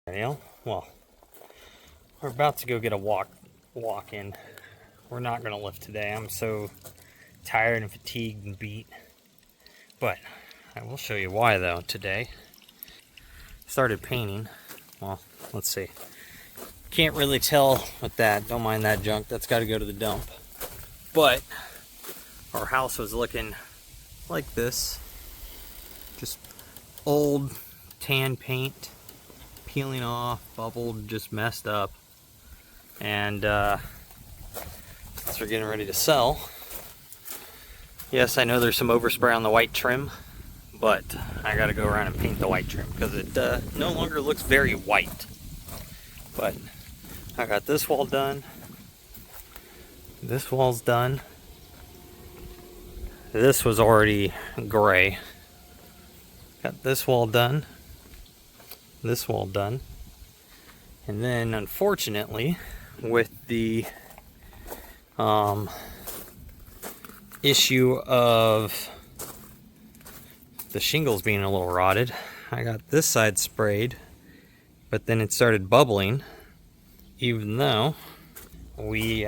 Daniel, well, we're about to go get a walk in. We're not gonna lift today. I'm so tired and fatigued and beat. But I will show you why though today. Started painting. Well, let's see. Can't really tell with that. Don't mind that junk. That's got to go to the dump. But our house was looking like this. Just old tan paint, peeling off, bubbled, just messed up. And so we're getting ready to sell. Yes, I know there's some overspray on the white trim, but I gotta go around and paint the white trim because it no longer looks very white. But I got this wall done. This wall's done. This was already gray. Got this wall done. This wall done. And then unfortunately, with the issue of the shingles being a little rotted, I got this side sprayed, but then it started bubbling, even though we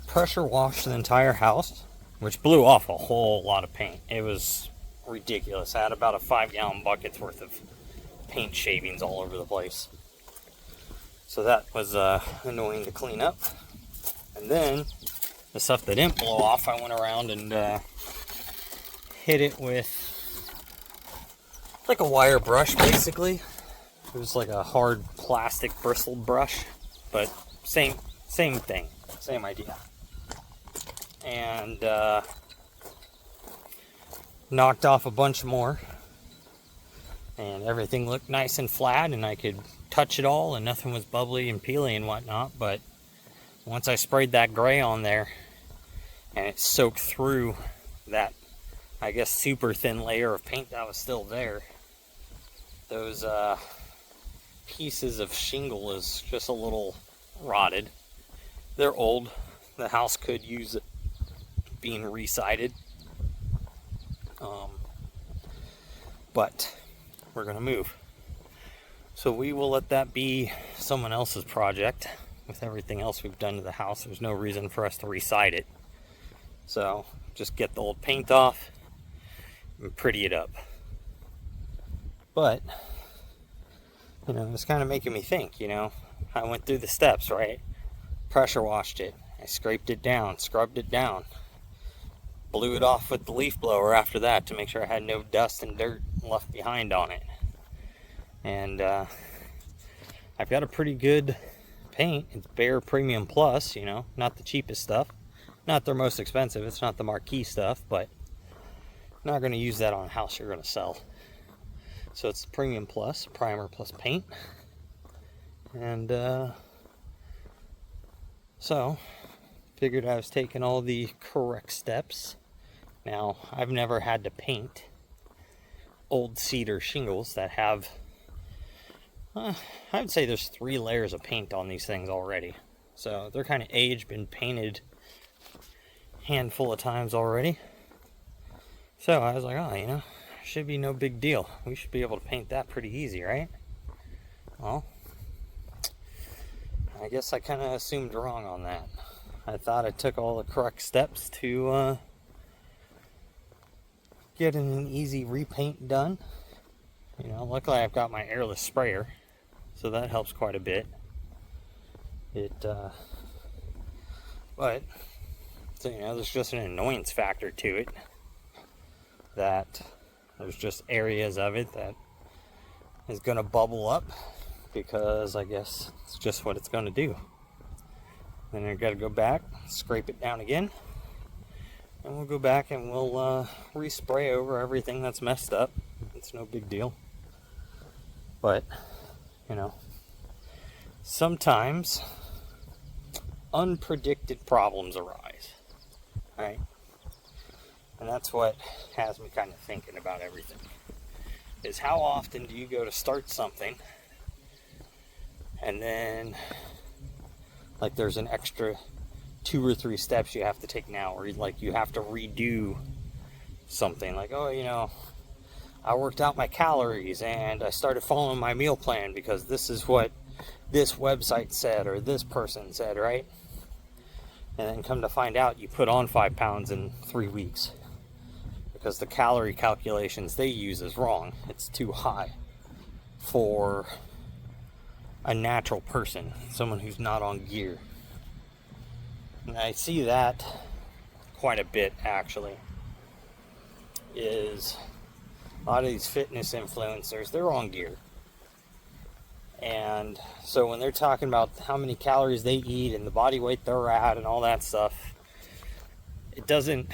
pressure washed the entire house, which blew off a whole lot of paint. It was ridiculous. I had about a 5-gallon bucket's worth of paint shavings all over the place. So that was annoying to clean up. And then the stuff that didn't blow off, I went around and hit it with like a wire brush, basically. It was like a hard plastic bristled brush, but same thing, same idea. And knocked off a bunch more, and everything looked nice and flat, and I could touch it all, and nothing was bubbly and peely and whatnot. But once I sprayed that gray on there, and it soaked through that, I guess, super thin layer of paint that was still there, those pieces of shingle is just a little rotted. They're old. The house could use being resided. But we're gonna move. So we will let that be someone else's project. With everything else we've done to the house, there's no reason for us to reside it. So just get the old paint off and pretty it up. But, you know, it's kind of making me think, you know, I went through the steps, right? Pressure washed it. I scraped it down, scrubbed it down. Blew it off with the leaf blower after that to make sure I had no dust and dirt left behind on it. And I've got a pretty good paint. It's Behr Premium Plus, you know, not the cheapest stuff, not their most expensive. It's not the marquee stuff, but I'm not going to use that on a house you're going to sell. So it's Premium Plus, primer plus paint. And so figured I was taking all the correct steps. Now, I've never had to paint old cedar shingles that have, I would say there's 3 layers of paint on these things already. So they're kind of aged, been painted a handful of times already. So I was like, oh, you know, should be no big deal. We should be able to paint that pretty easy, right? Well, I guess I kind of assumed wrong on that. I thought I took all the correct steps to get an easy repaint done. You know, luckily I've got my airless sprayer, so that helps quite a bit. But so, you know, there's just an annoyance factor to it, that there's just areas of it that is gonna bubble up, because I guess it's just what it's gonna do. Then I gotta go back, scrape it down again, and we'll go back and we'll respray over everything that's messed up. It's no big deal. But, you know, sometimes unpredicted problems arise, right? And that's what has me kind of thinking about everything. Is how often do you go to start something and then, like, there's an extra 2 or 3 steps you have to take now, or like you have to redo something, like, oh, you know, I worked out my calories and I started following my meal plan because this is what this website said or this person said, right? And then come to find out you put on 5 pounds in 3 weeks because the calorie calculations they use is wrong. It's too high for a natural person, someone who's not on gear. And I see that quite a bit, actually, is a lot of these fitness influencers, they're on gear. And so when they're talking about how many calories they eat and the body weight they're at and all that stuff, it doesn't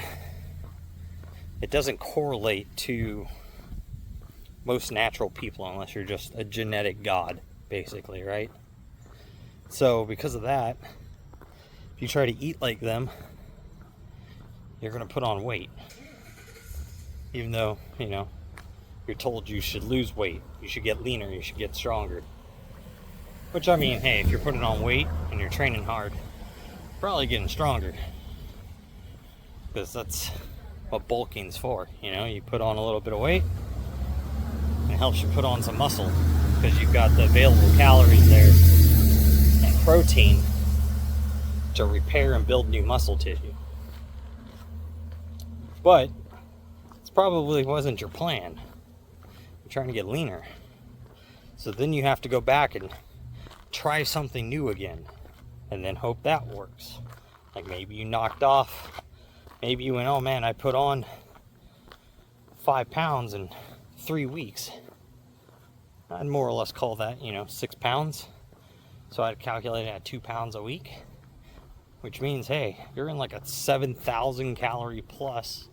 correlate to most natural people unless you're just a genetic god, basically, right? So because of that, if you try to eat like them, you're going to put on weight. Even though, you're told you should lose weight, you should get leaner, you should get stronger. Which, I mean, hey, if you're putting on weight and you're training hard, you're probably getting stronger. Because that's what bulking's for, you put on a little bit of weight, and it helps you put on some muscle, because you've got the available calories there and protein to repair and build new muscle tissue. But it probably wasn't your plan. You're trying to get leaner. So then you have to go back and try something new again, and then hope that works. Like maybe you knocked off, maybe you went, oh man, I put on 5 pounds in 3 weeks. I'd more or less call that, 6 pounds. So I'd calculate it at 2 pounds a week, which means, hey, you're in like a 7,000 calorie plus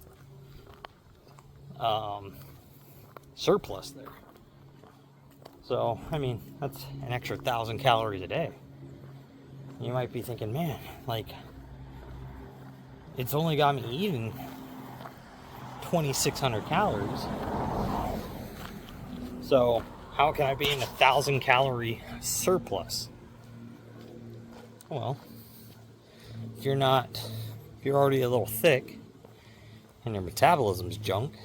surplus there. So, I mean, that's an extra 1,000 calories a day. You might be thinking, man, like, it's only got me eating 2,600 calories. So, how can I be in 1,000 calorie surplus? Well, if you're already a little thick, and your metabolism's junk,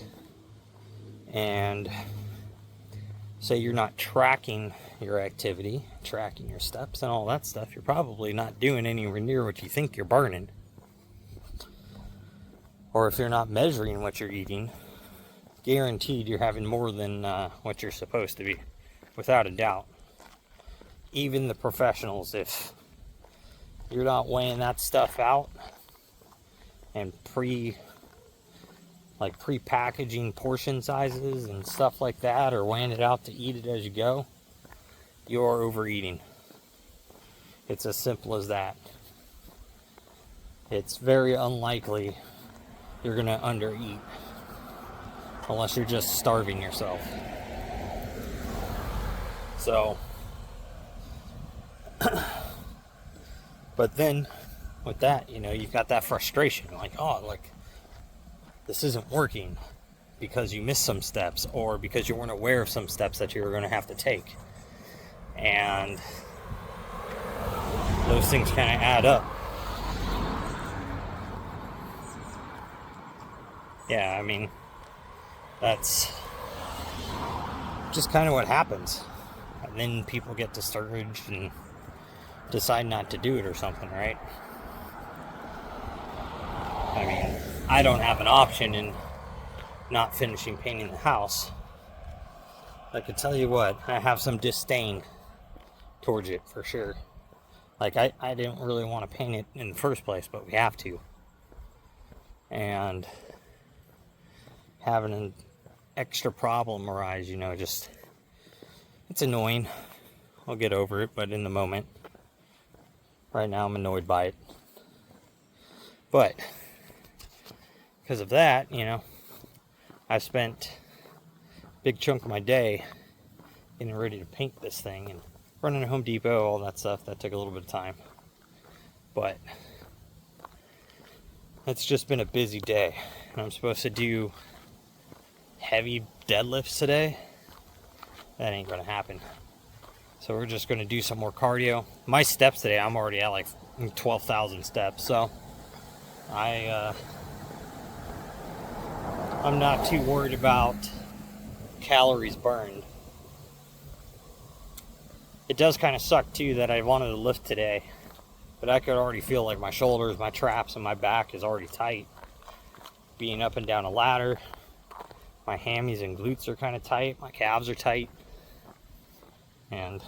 and say you're not tracking your activity, tracking your steps and all that stuff, you're probably not doing anywhere near what you think you're burning. Or if you're not measuring what you're eating, guaranteed you're having more than what you're supposed to be, without a doubt. Even the professionals, if you're not weighing that stuff out and pre-packaging portion sizes and stuff like that, or weighing it out to eat it as you go, you're overeating. It's as simple as that. It's very unlikely you're going to undereat unless you're just starving yourself. So, but then with that, you've got that frustration, like, this isn't working because you missed some steps, or because you weren't aware of some steps that you were going to have to take. And those things kind of add up. Yeah, I mean, that's just kind of what happens. And then people get discouraged and decide not to do it or something, right? I mean, I don't have an option in not finishing painting the house. I can tell you what, I have some disdain towards it for sure. Like, I didn't really want to paint it in the first place, but we have to. And having an extra problem arise, just, it's annoying. I'll get over it, but in the moment, right now I'm annoyed by it. But because of that, I've spent a big chunk of my day getting ready to paint this thing and running to Home Depot, all that stuff. That took a little bit of time. But it's just been a busy day. And I'm supposed to do heavy deadlifts today. That ain't going to happen. So we're just going to do some more cardio. My steps today, I'm already at like 12,000 steps. So I'm not too worried about calories burned. It does kind of suck too that I wanted to lift today, but I could already feel like my shoulders, my traps, and my back is already tight. Being up and down a ladder, my hammies and glutes are kind of tight, my calves are tight, and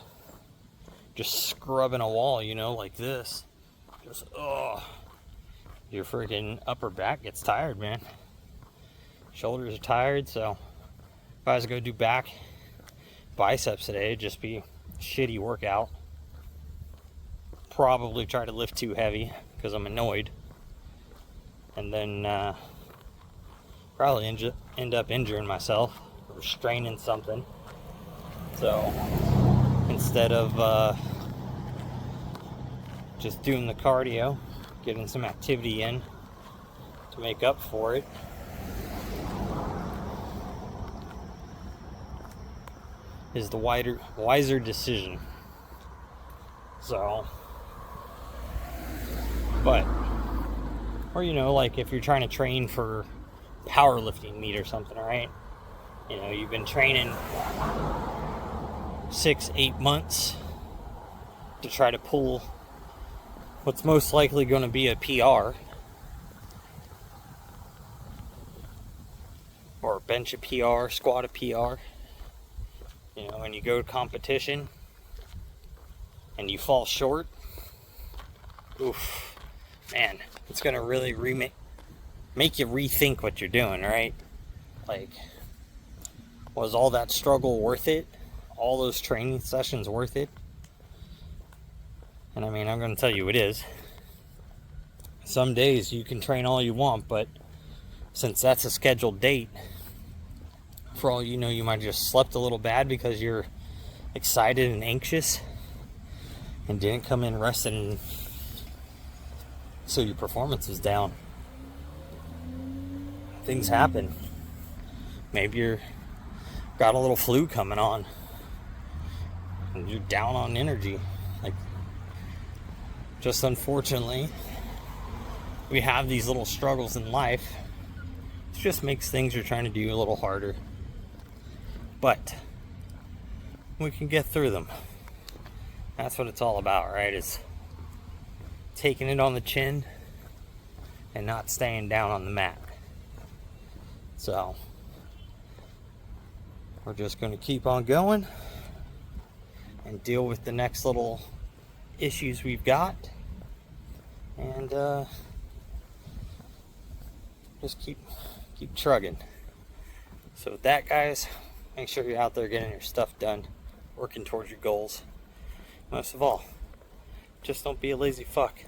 just scrubbing a wall, you know, like this, just, your freaking upper back gets tired, man. Shoulders are tired, so if I was to go do back biceps today, it'd just be a shitty workout. Probably try to lift too heavy because I'm annoyed, and then probably end up injuring myself or straining something. So instead of just doing the cardio, getting some activity in to make up for it, is the wiser decision. So, but, or you know, like if you're trying to train for powerlifting meet or something, right? You know, you've been training 6-8 months to try to pull what's most likely going to be a PR, or bench a PR, squat a PR. You know, and you go to competition and you fall short, oof, man, it's gonna really make you rethink what you're doing, right? Like, was all that struggle worth it? All those training sessions worth it? And I mean, I'm gonna tell you it is. Some days you can train all you want, but since that's a scheduled date, for all you know, you might have just slept a little bad because you're excited and anxious and didn't come in rested, and so your performance is down. Things happen. Maybe you're got a little flu coming on and you're down on energy. Like, just unfortunately, we have these little struggles in life. It just makes things you're trying to do a little harder. But we can get through them. That's what it's all about, right? Is taking it on the chin and not staying down on the mat. So we're just going to keep on going and deal with the next little issues we've got, and just keep trugging. So with that, guys, make sure you're out there getting your stuff done, working towards your goals. Most of all, just don't be a lazy fuck.